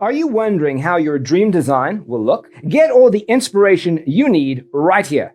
Are you wondering how your dream design will look? Get all the inspiration you need right here.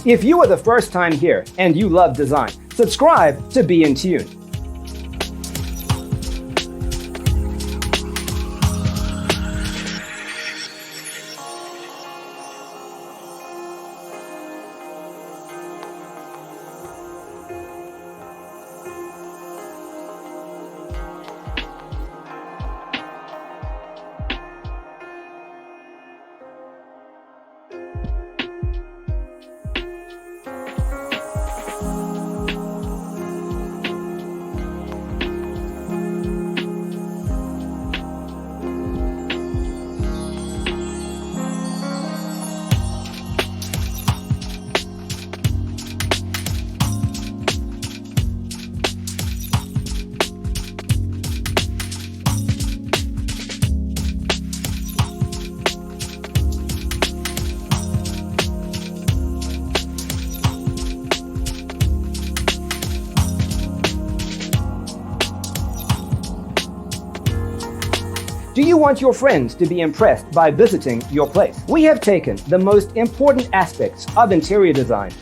If you are the first time here and you love design, subscribe to Be in Tune. Do you want your friends to be impressed by visiting your place? We have taken the most important aspects of interior design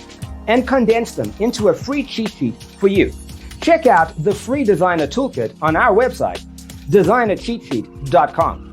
and condensed them into a free cheat sheet for you. Check out the free designer toolkit on our website, designercheatsheet.com.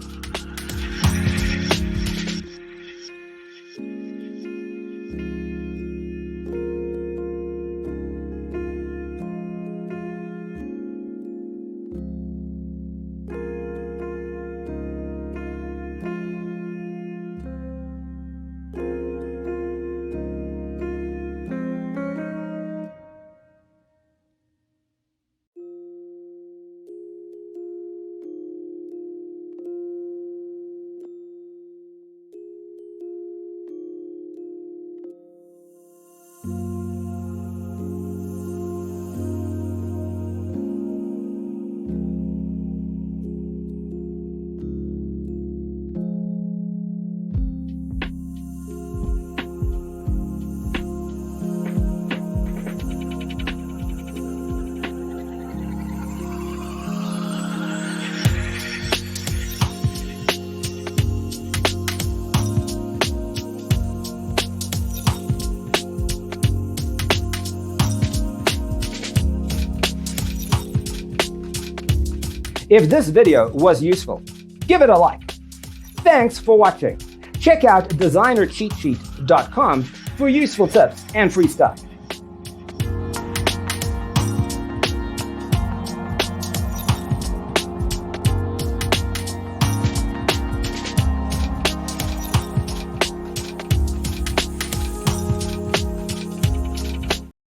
If this video was useful, give it a like. Thanks for watching. Check out designercheatsheet.com for useful tips and free stuff.